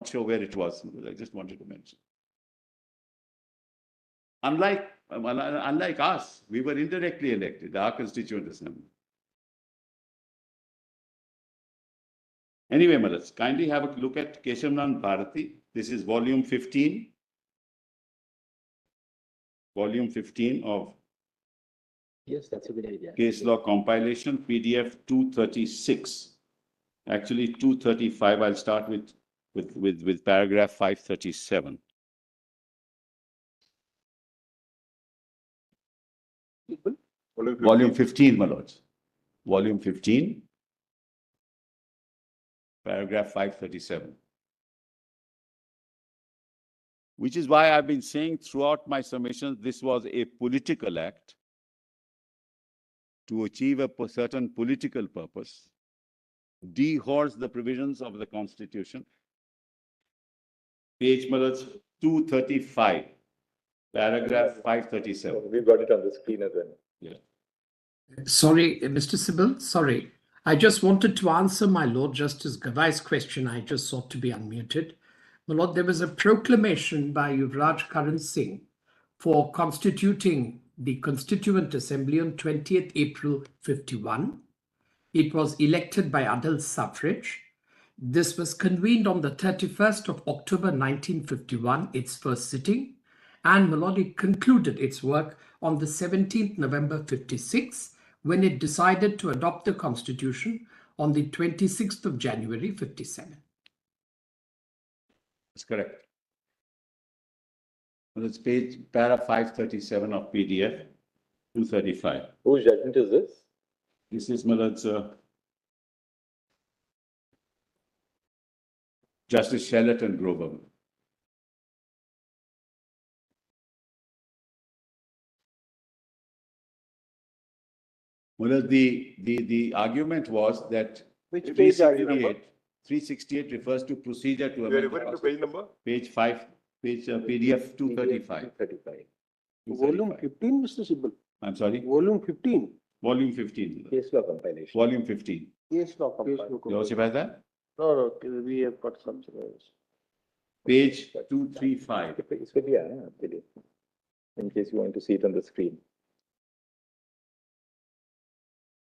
sure where it was. I just wanted to mention. Unlike us, we were indirectly elected, our constituent assembly. Anyway, let's kindly have a look at Keshavnan Bharati. This is volume 15. Volume 15 of Yes, that's a good idea. Case Law Compilation, PDF 236. Actually, 235. I'll start with paragraph 537. Volume 15, my lords. Volume 15, paragraph 537. Which is why I've been saying throughout my submissions, this was a political act to achieve a certain political purpose, dehorse the provisions of the Constitution. Page, my lords, 235, paragraph 537. We've got it on the screen as well. Yeah. Sorry, Mr. Sybil, sorry. I just wanted to answer my Lord Justice Gavai's question. I just sought to be unmuted. My Lord, there was a proclamation by Yuvraj Karan Singh for constituting the Constituent Assembly on 20th April 51. It was elected by adult suffrage. This was convened on the 31st of October 1951, its first sitting, and my Lord, it concluded its work on the 17th November 56, when it decided to adopt the Constitution on the 26th of January 57. That's correct. Well, it's page para 537 of PDF 235. Whose judgment is this? This is Malad's Justice Shellett and Grover. Well, the argument was that Which page are you number? 368 refers to procedure to You are amend referring to page number? page 5, PDF 235. 235. Volume 15, Mr. Sybil. I'm sorry, Volume 15. volume 15. Case law compilation. Volume 15. Case law compilation. Lordship has that? No, we have got some. Page 235. In case you want to see it on the screen.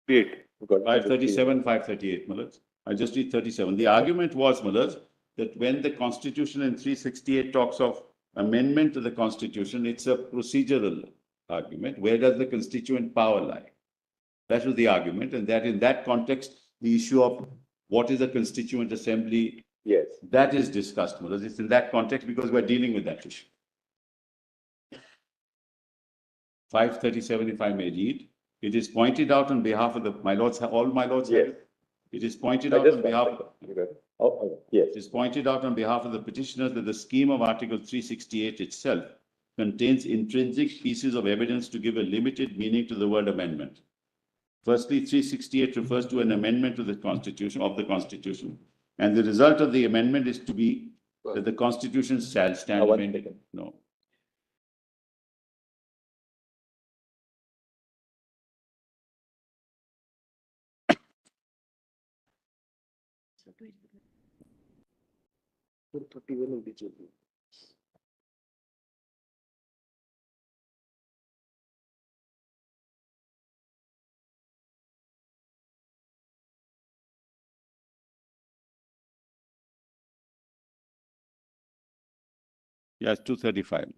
Great. 537, 538, Mullahs. I'll just read 37. The argument was, Mullahs, that when the Constitution in 368 talks of amendment to the Constitution, it's a procedural argument. Where does the constituent power lie? That was the argument, and that in that context, the issue of what is a constituent assembly, Yes. that is discussed, Mullahs. It's in that context because we're dealing with that issue. 537, if I may read. It is pointed out on behalf of my lords, all my lords have Yes. it. It is pointed out on behalf. Yes. It is pointed out on behalf of the petitioners that the scheme of Article 368 itself contains intrinsic pieces of evidence to give a limited meaning to the word amendment. Firstly, 368 refers to an amendment to the Constitution, and the result of the amendment is to be that the Constitution shall stand amended. No. Yes, 235.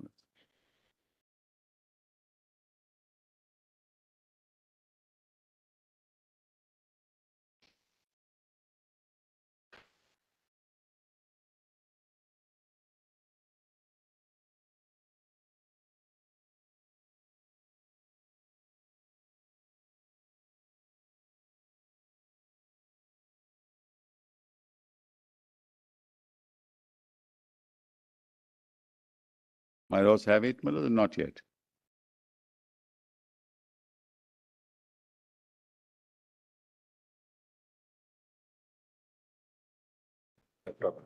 My lords have it, my lords, not yet. No problem.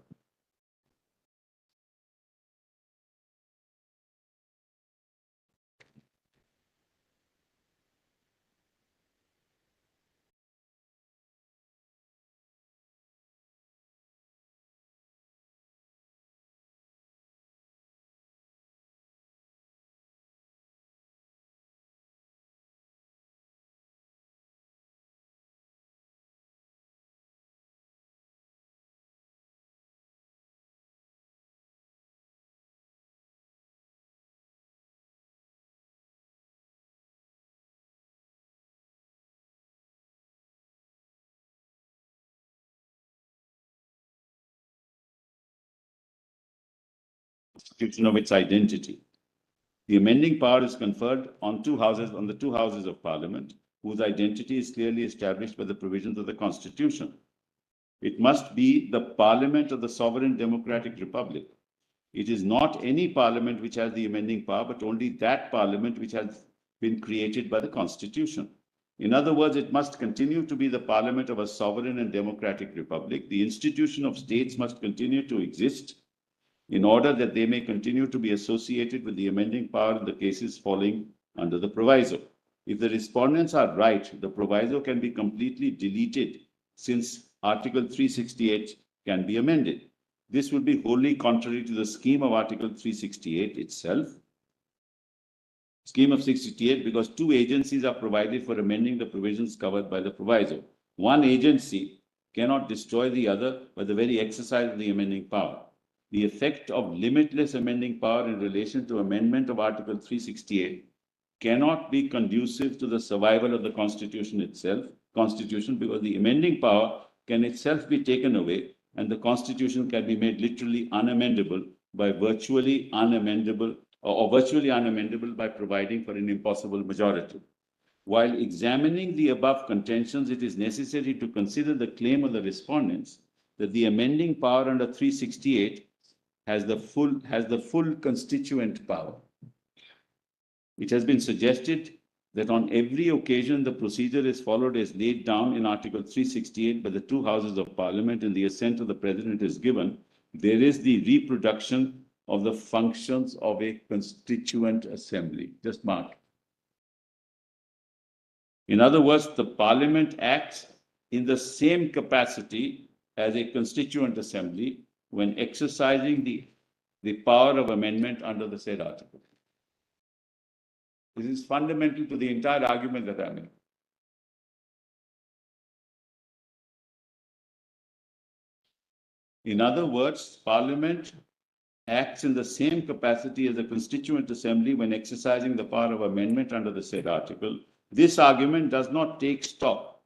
constitution of its identity. The amending power is conferred on the two houses of Parliament, whose identity is clearly established by the provisions of the Constitution. It must be the Parliament of the Sovereign Democratic Republic. It is not any Parliament which has the amending power, but only that Parliament which has been created by the Constitution. In other words, it must continue to be the Parliament of a sovereign and democratic republic. The institution of states must continue to exist in order that they may continue to be associated with the amending power in the cases falling under the proviso. If the respondents are right, the proviso can be completely deleted, since Article 368 can be amended. This would be wholly contrary to the scheme of Article 368 itself. Scheme of 68, because two agencies are provided for amending the provisions covered by the proviso. One agency cannot destroy the other by the very exercise of the amending power. The effect of limitless amending power in relation to amendment of Article 368 cannot be conducive to the survival of the Constitution itself, because the amending power can itself be taken away and the Constitution can be made literally unamendable by virtually unamendable by providing for an impossible majority. While examining the above contentions, it is necessary to consider the claim of the respondents that the amending power under 368 has the full constituent power. It has been suggested that on every occasion the procedure is followed as laid down in Article 368 by the two houses of Parliament and the assent of the President is given. There is the reproduction of the functions of a constituent assembly. Just mark. In other words, the Parliament acts in the same capacity as a constituent assembly when exercising the power of amendment under the said article. This is fundamental to the entire argument that I make. In other words, Parliament acts in the same capacity as a constituent assembly when exercising the power of amendment under the said article. This argument does not take stock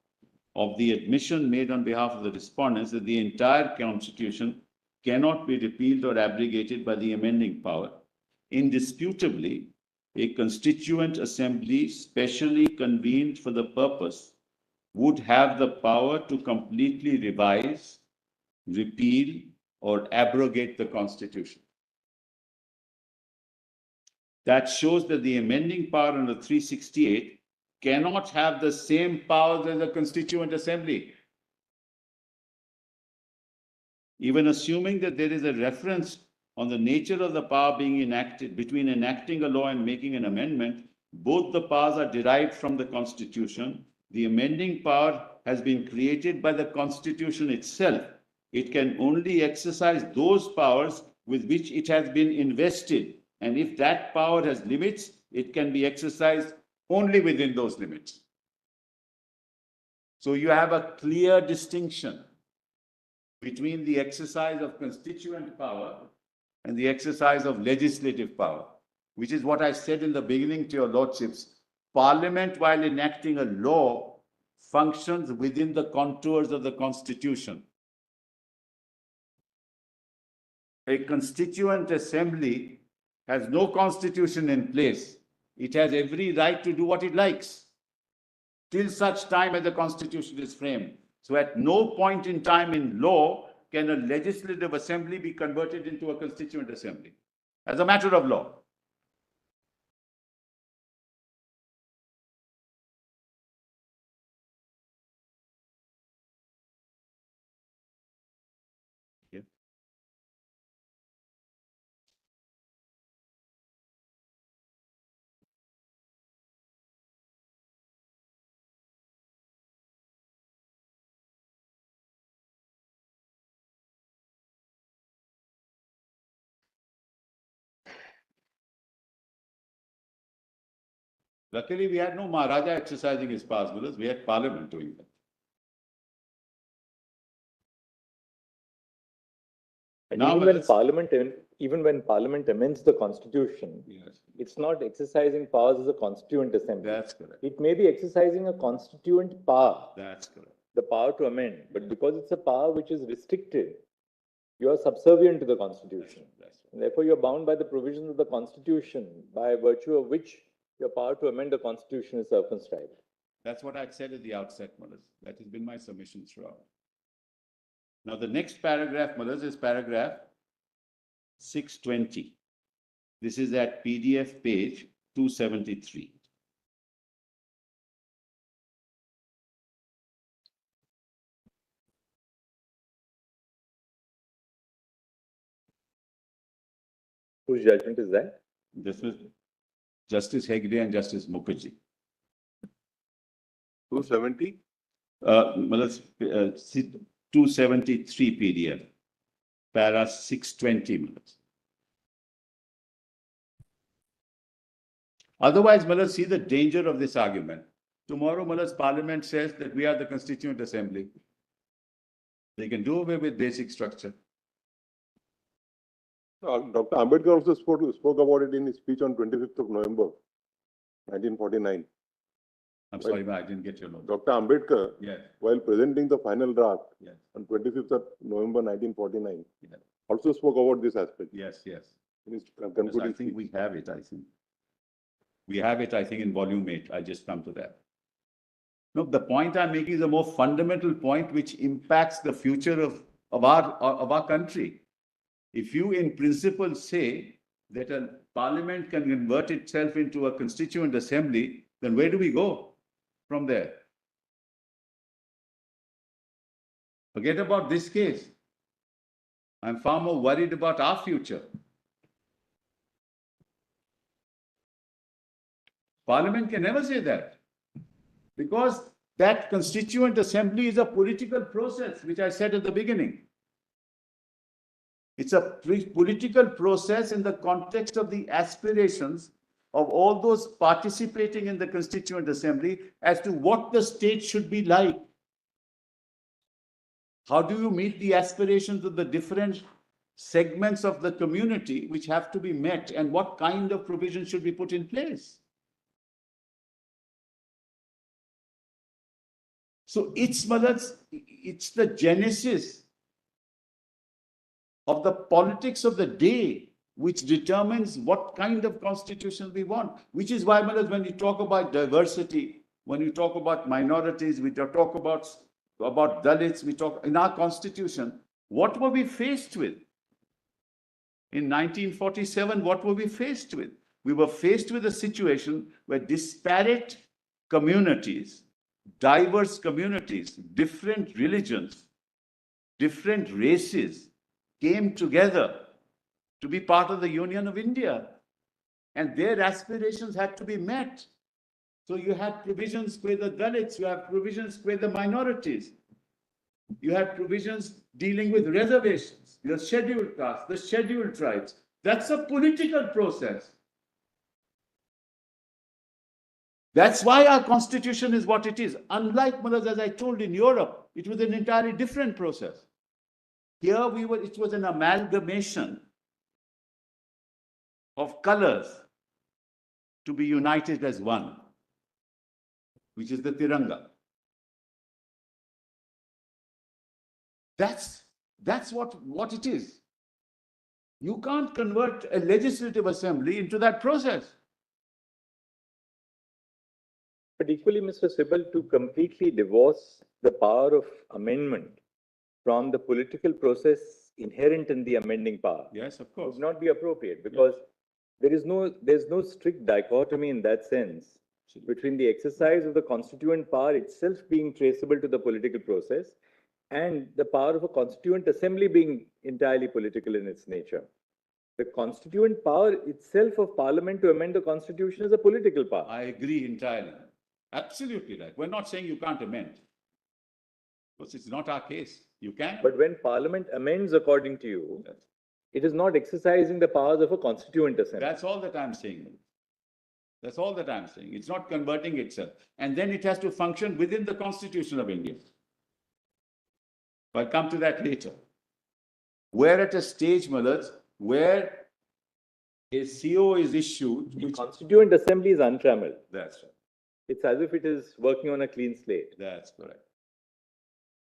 of the admission made on behalf of the respondents that the entire Constitution cannot be repealed or abrogated by the amending power. Indisputably, a constituent assembly specially convened for the purpose would have the power to completely revise, repeal, or abrogate the Constitution. That shows that the amending power under 368 cannot have the same powers as a constituent assembly. Even assuming that there is a reference on the nature of the power being enacted between enacting a law and making an amendment, both the powers are derived from the Constitution. The amending power has been created by the Constitution itself. It can only exercise those powers with which it has been invested. And if that power has limits, it can be exercised only within those limits. So you have a clear distinction between the exercise of constituent power and the exercise of legislative power, which is what I said in the beginning to your lordships. Parliament, while enacting a law, functions within the contours of the Constitution. A constituent assembly has no constitution in place. It has every right to do what it likes till such time as the Constitution is framed. So at no point in time in law can a legislative assembly be converted into a constituent assembly as a matter of law. Yeah. Luckily, we had no Maharaja exercising his powers with us. We had Parliament doing that. And Now, even when Parliament amends the Constitution, yes, it's not exercising powers as a constituent assembly. that's correct. It may be exercising a constituent power, That's correct. the power to amend, but because it's a power which is restricted, You are subservient to the Constitution. That's right. And therefore, you're bound by the provisions of the Constitution, by virtue of which your power to amend the Constitution is circumscribed. That's what I said at the outset, Mullahs. That has been my submission throughout. Now, the next paragraph, Mullahs, is paragraph 620. This is at PDF page 273. Whose judgment is that? This is Justice Hegde and Justice Mukherjee. 270? Mullahs, 273 PDF, para 620 Mullahs. Otherwise, Mullahs, see the danger of this argument. Tomorrow, Mullahs, Parliament says that we are the Constituent Assembly. They can do away with basic structure. Dr. Ambedkar also spoke about it in his speech on 25th of November, 1949. I'm sorry, but I didn't get your note. Dr. Ambedkar, Yes, while presenting the final draft yes, on 25th of November 1949, yes, also spoke about this aspect yes, yes. in his Yes, concluding I think speech. we have it, I think. We have it, I think, in volume 8. I just come to that. No, the point I'm making is a more fundamental point which impacts the future of our country. If you in principle say that a parliament can convert itself into a constituent assembly, then where do we go from there? Forget about this case. I'm far more worried about our future. Parliament can never say that, because that constituent assembly is a political process, which I said at the beginning. It's a political process in the context of the aspirations of all those participating in the Constituent Assembly as to what the state should be like. How do you meet the aspirations of the different segments of the community which have to be met, and what kind of provisions should be put in place? So it's the genesis of the politics of the day which determines what kind of constitution we want. Which is why, when you talk about diversity, when you talk about minorities, we talk about Dalits, we talk in our constitution, what were we faced with? In 1947, what were we faced with? We were faced with a situation where disparate communities, diverse communities, different religions, different races came together to be part of the Union of India, and their aspirations had to be met. So you had provisions with the Dalits, you have provisions with the minorities, you had provisions dealing with reservations, the scheduled castes, the scheduled tribes. That's a political process. That's why our constitution is what it is. Unlike, as I told, in Europe, it was an entirely different process. Here it was an amalgamation of colors to be united as one, which is the Tiranga. That's what it is. You can't convert a legislative assembly into that process. But equally, Mr. Sibal, to completely divorce the power of amendment from the political process inherent in the amending power, Yes, of course. would not be appropriate, because there's no strict dichotomy in that sense between the exercise of the constituent power itself being traceable to the political process and the power of a constituent assembly being entirely political in its nature. The constituent power itself of parliament to amend the constitution is a political power. I agree entirely. Absolutely right. We're not saying you can't amend, because it's not our case. You can. But when parliament amends according to you, it is not exercising the powers of a constituent assembly. That's all that I'm saying. That's all that I'm saying. It's not converting itself. And then it has to function within the Constitution of India. I'll come to that later. We're at a stage, Mullahs, where a CO is issued. The constituent assembly is untrammeled. That's right. It's as if it is working on a clean slate. That's correct.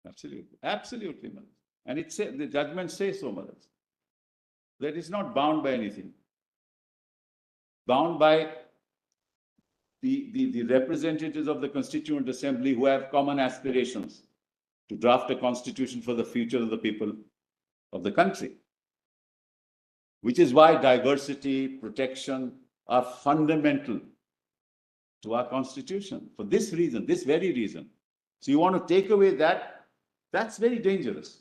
Absolutely. Absolutely, Mullahs. And the judgment says so, Maharaj. That is not bound by anything. Bound by the representatives of the Constituent Assembly who have common aspirations to draft a constitution for the future of the people of the country. Which is why diversity, protection are fundamental to our constitution. For this reason, this very reason. So you want to take away that, that's very dangerous.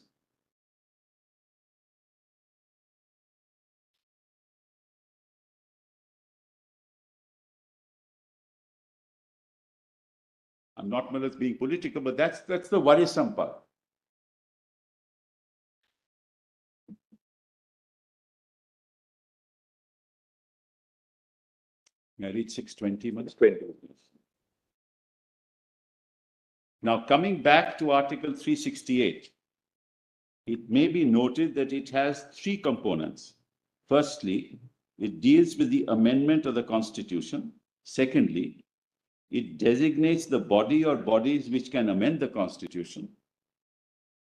I'm not being political, but that's the worrisome part. I reach 6:20 minutes. 20. Now, coming back to Article 368, it may be noted that it has three components. Firstly, it deals with the amendment of the Constitution. Secondly, it designates the body or bodies which can amend the Constitution.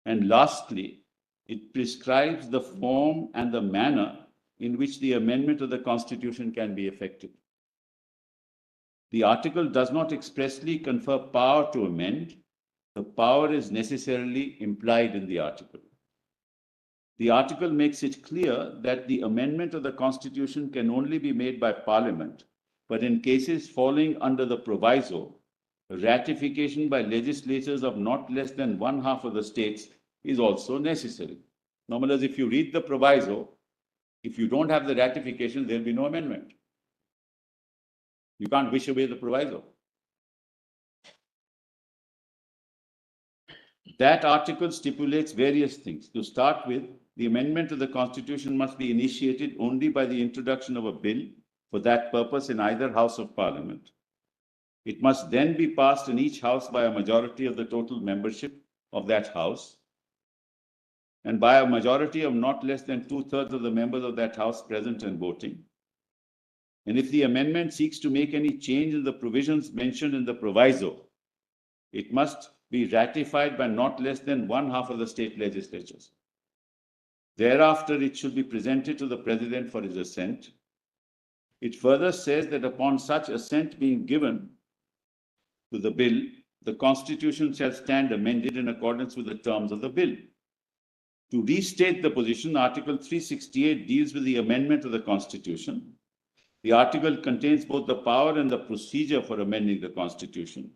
And lastly, it prescribes the form and the manner in which the amendment of the Constitution can be effected. The article does not expressly confer power to amend. The power is necessarily implied in the article. The article makes it clear that the amendment of the Constitution can only be made by Parliament, but in cases falling under the proviso, ratification by legislatures of not less than one half of the states is also necessary. Normally, if you read the proviso, if you don't have the ratification, there'll be no amendment. You can't wish away the proviso. That article stipulates various things. To start with, the amendment of the Constitution must be initiated only by the introduction of a bill for that purpose in either House of Parliament. It must then be passed in each House by a majority of the total membership of that House, and by a majority of not less than 2/3 of the members of that House present and voting. And if the amendment seeks to make any change in the provisions mentioned in the proviso, it must be ratified by not less than one half of the state legislatures. Thereafter, it should be presented to the President for his assent. It further says that upon such assent being given to the bill, the Constitution shall stand amended in accordance with the terms of the bill. To restate the position, Article 368 deals with the amendment of the Constitution. The article contains both the power and the procedure for amending the Constitution.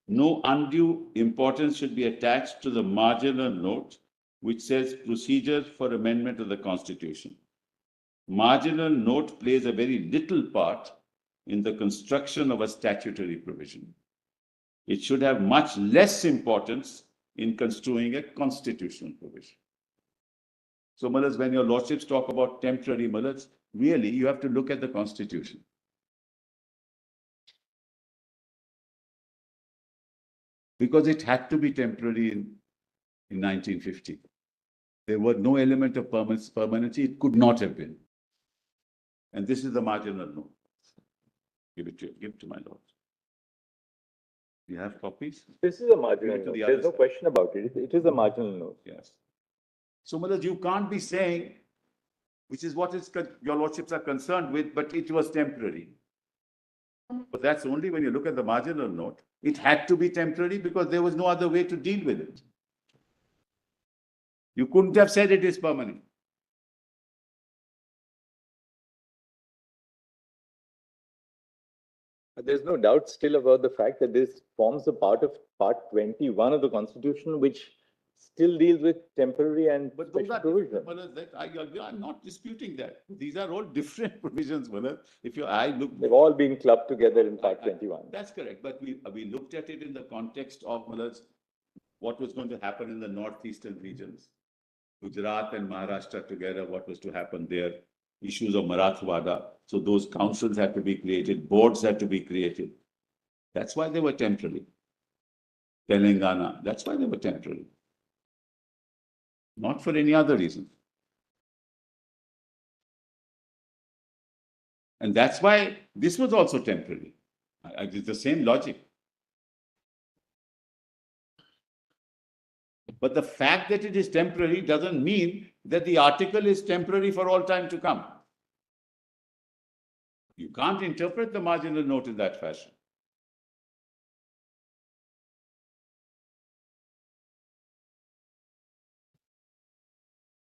No undue importance should be attached to the marginal note which says procedure for amendment of the Constitution. Marginal note plays a very little part in the construction of a statutory provision. It should have much less importance in construing a constitutional provision. So, Mullahs, when your lordships talk about temporary, Mullahs, really you have to look at the Constitution. Because it had to be temporary in 1950. There was no element of permanency. It could not have been. And this is the marginal note. Give it to you. Give it to my lord. You have copies? This is a marginal Give it to note. the There's other no side. question about it. It is a marginal note. Yes. So, Mullahs, you can't be saying, which is what your lordships are concerned with, but it was temporary. But that's only when you look at the marginal note. It had to be temporary because there was no other way to deal with it. You couldn't have said it is permanent. There's no doubt still about the fact that this forms a part of Part 21 of the Constitution, which still deals with temporary and But those special are provisions. I'm not disputing that. These are all different provisions, Mullahs. If you, I look. They've all been clubbed together in Part 21. That's correct. But we looked at it in the context of, Mullahs, what was going to happen in the northeastern regions. Gujarat and Maharashtra together, what was to happen there, issues of Marathwada. So those councils had to be created, boards had to be created. That's why they were temporary. Telangana, that's why they were temporary. Not for any other reason. And that's why this was also temporary. It's the same logic. But the fact that it is temporary doesn't mean that the article is temporary for all time to come. You can't interpret the marginal note in that fashion.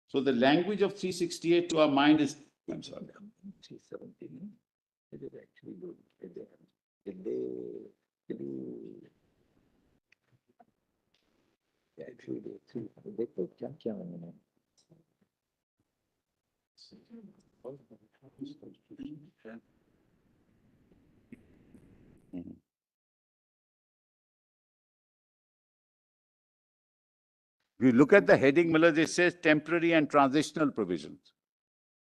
So the language of 368 to our mind is, I'm sorry. 317. It is actually good. Actually, they put junk in it. If you look at the heading, Millers, it says temporary and transitional provisions.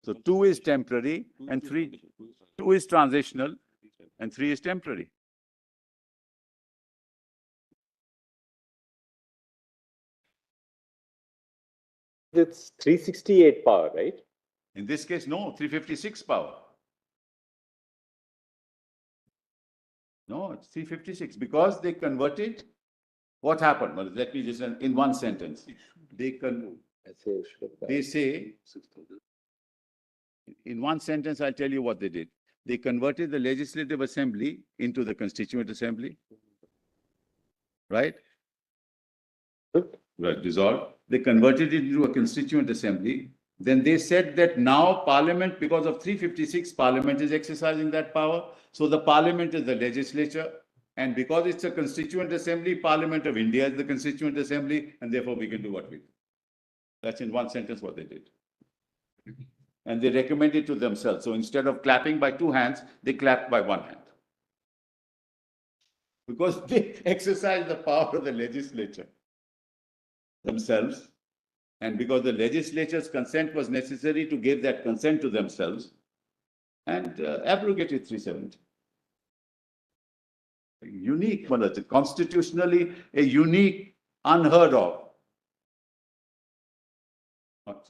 So 2 is temporary and 2 is transitional and 3 is temporary. It's 368 power, right? In this case, no, 356 power. No, it's 356 because they converted. What happened? Well, let me just, in one sentence, they say, in one sentence, I'll tell you what they did. They converted the Legislative Assembly into the Constituent Assembly, right? Right, dissolved. They converted it into a Constituent Assembly. Then they said that now Parliament, because of 356, Parliament is exercising that power. So the Parliament is the legislature. And because it's a Constituent Assembly, Parliament of India is the Constituent Assembly, and therefore we can do what we do. That's in one sentence what they did. And they recommended to themselves. So instead of clapping by 2 hands, they clapped by 1 hand. Because they exercise the power of the legislature themselves. And because the legislature's consent was necessary to give that consent to themselves and abrogated 370. Unique, constitutionally a unique, unheard of.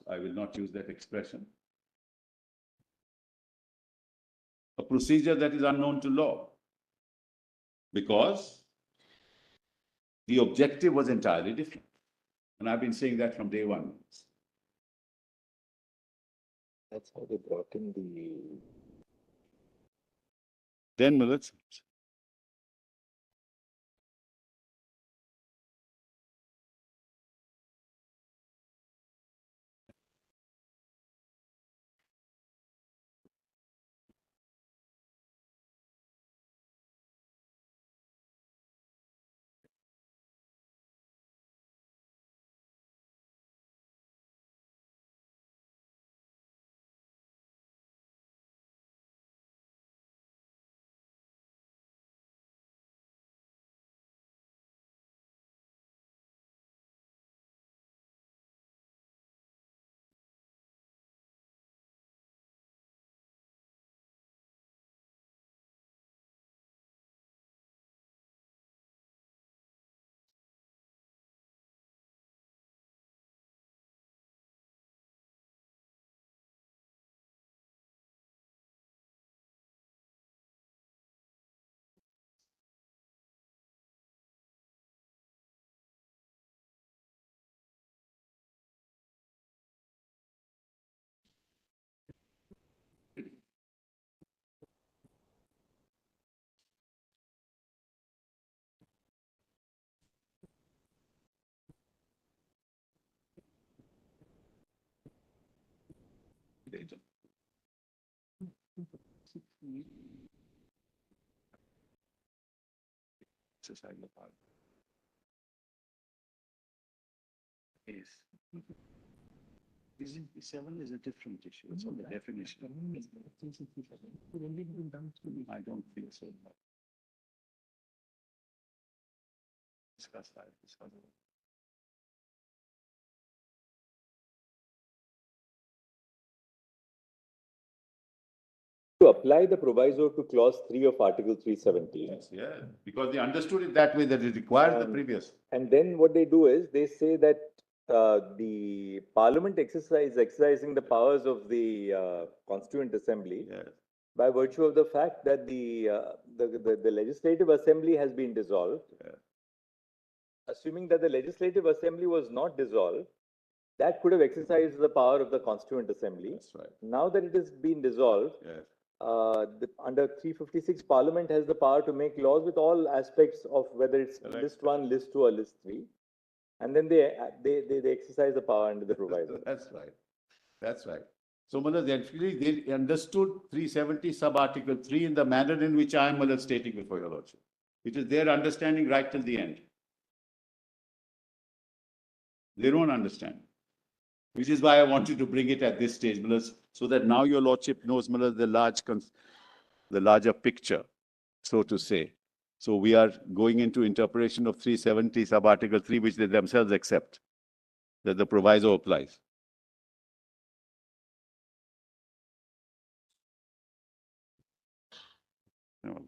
I will not use that expression. A procedure that is unknown to law. Because the objective was entirely different. And I've been saying that from day one. That's how they brought in the 10 minutes. Yes. 7 is a different issue. It's on the definition. I don't think so. Discuss that. To apply the proviso to clause 3 of Article 370. Yes, yeah, because they understood it that way, that it required the previous. And then what they do is they say that the Parliament exercising the powers of the Constituent Assembly Yes. by virtue of the fact that the Legislative Assembly has been dissolved. Yeah. assuming that the Legislative Assembly was not dissolved, that could have exercised the power of the Constituent Assembly. That's right. Now that it has been dissolved, Yes. under 356, Parliament has the power to make laws with all aspects of whether it's Correct. list 1, list 2, or list 3. And then they exercise the power under the proviso. That's right. That's right. So, Malad, actually, they understood 370 sub-article 3 in the manner in which I am, Malad, stating before your lordship. It is their understanding right till the end. They don't understand. Which is why I wanted to bring it at this stage, Malad, so that now your lordship knows, Malad, the larger picture, so to say. So we are going into interpretation of 370 sub-article 3, which they themselves accept, that the proviso applies. No,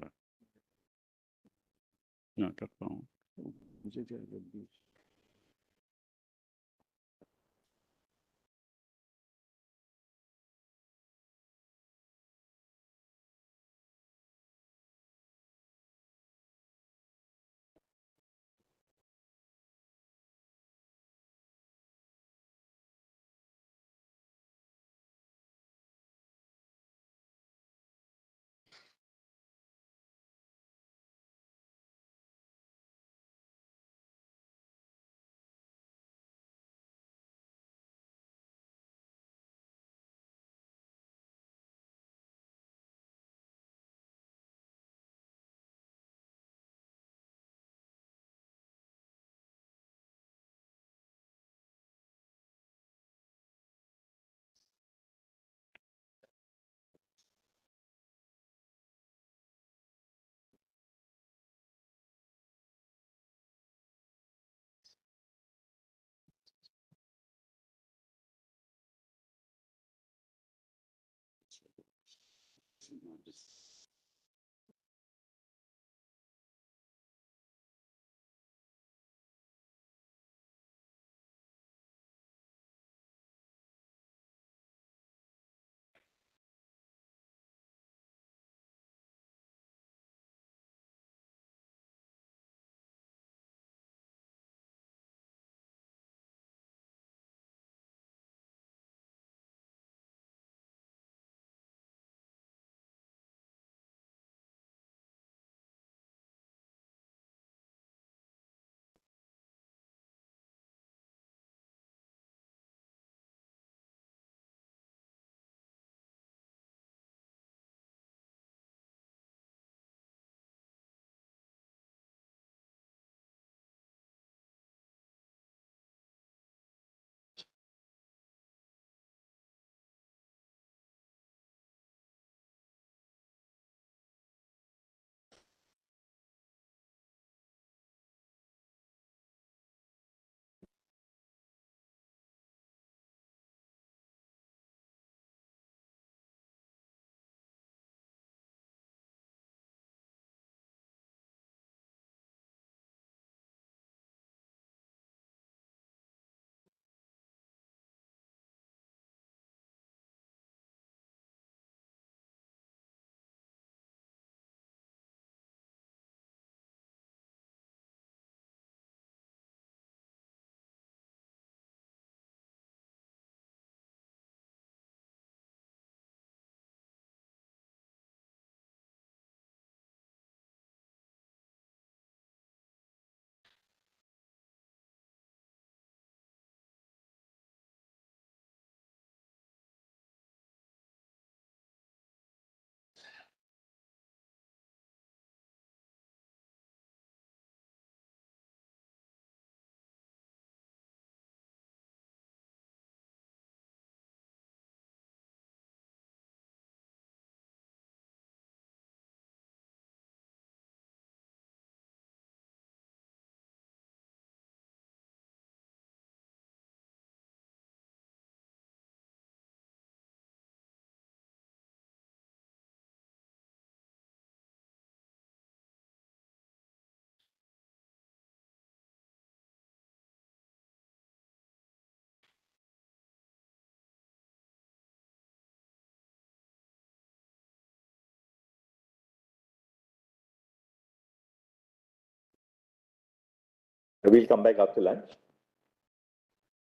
We'll come back after lunch.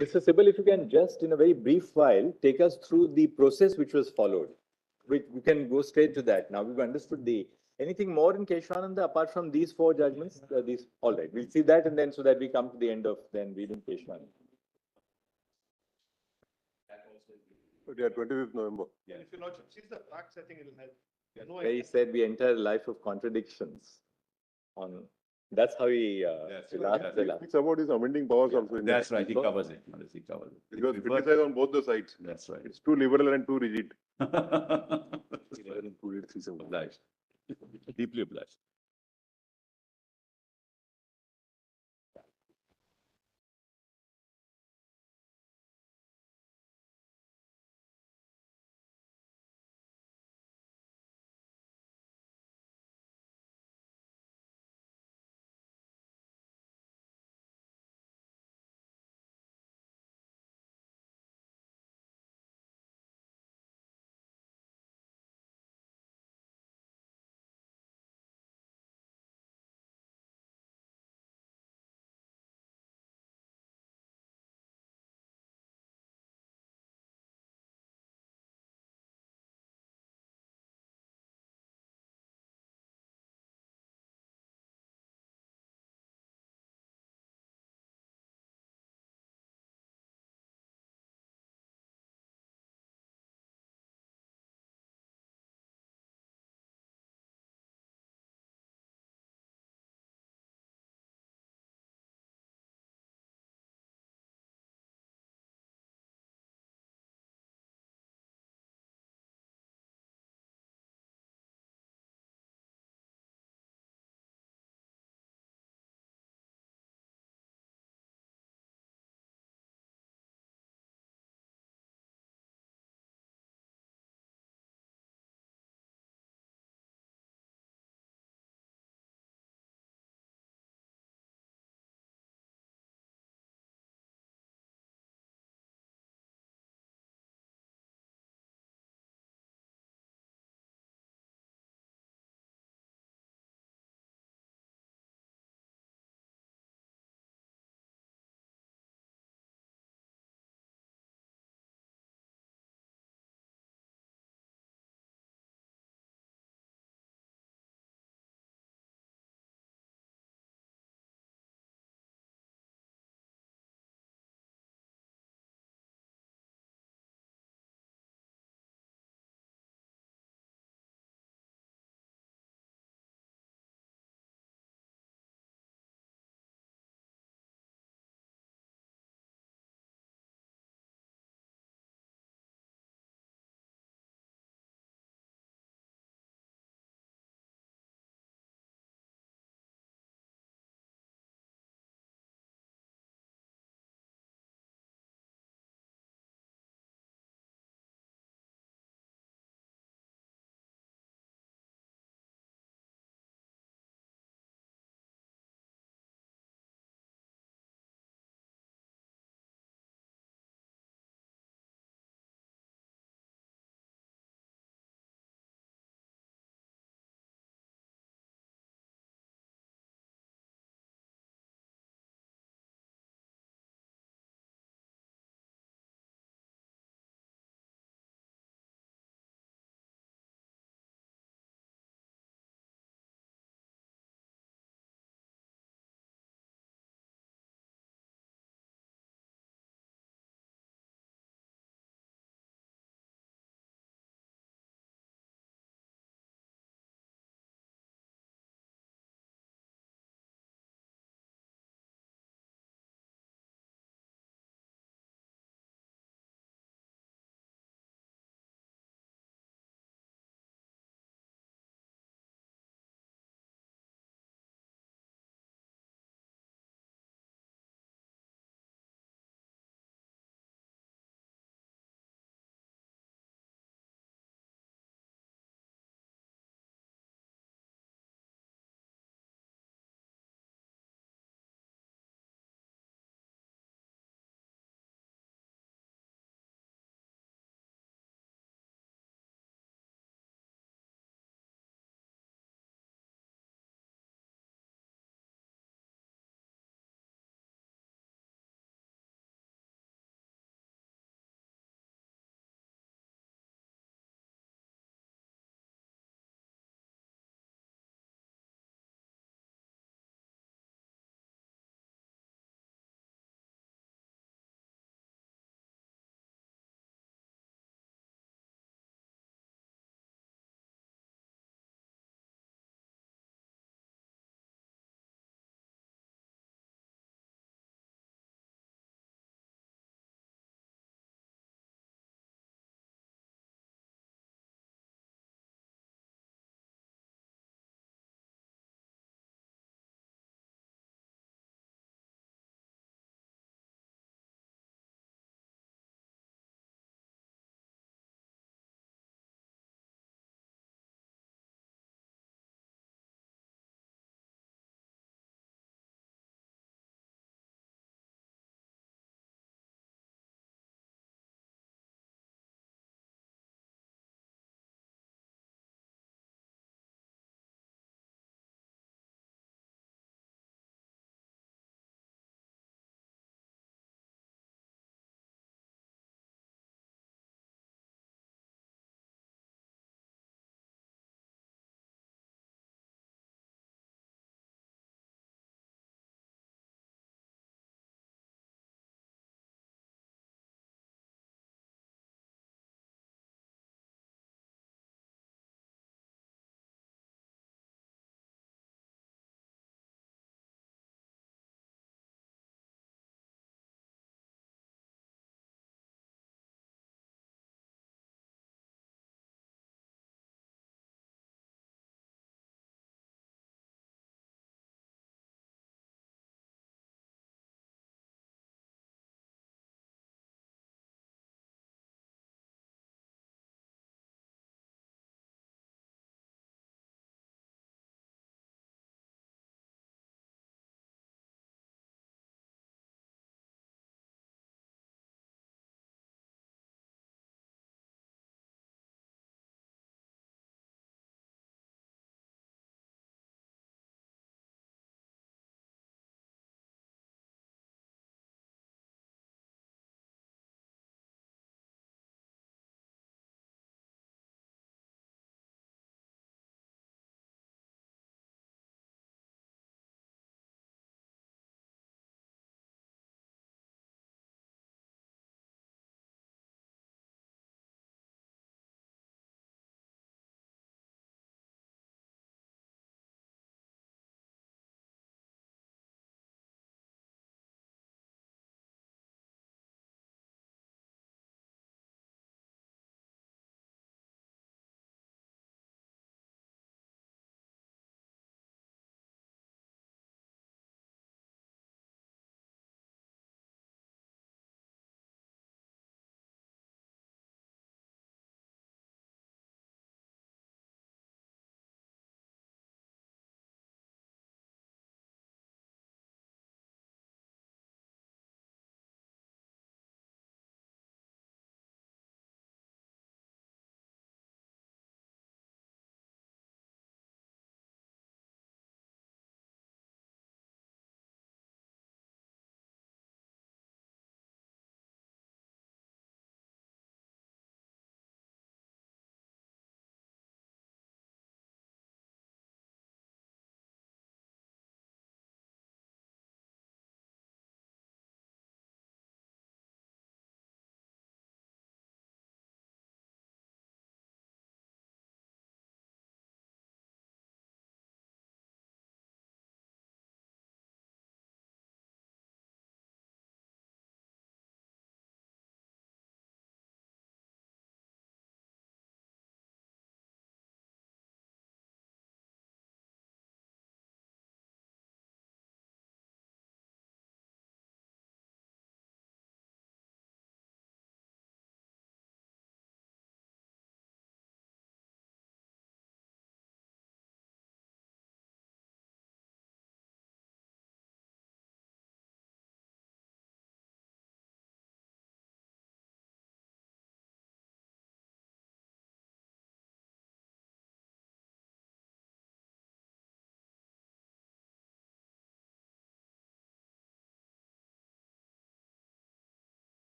Mr. Sibal, if you can just in a very brief while take us through the process which was followed. We can go straight to that. Now we've understood anything more in Keshavananda apart from these four judgments? All right, we'll see that and then so that we come to the end of then reading Keshavananda. Yeah, 25th November. Yeah, if you Lordship sees the facts, I think it will help. No Where he said we enter a life of contradictions. That's how he It's about his amending powers also. In That's that. right, he covers it. He covers it. It was criticized on both the sides. That's right. It's too liberal and too rigid. Obliged. Deeply obliged.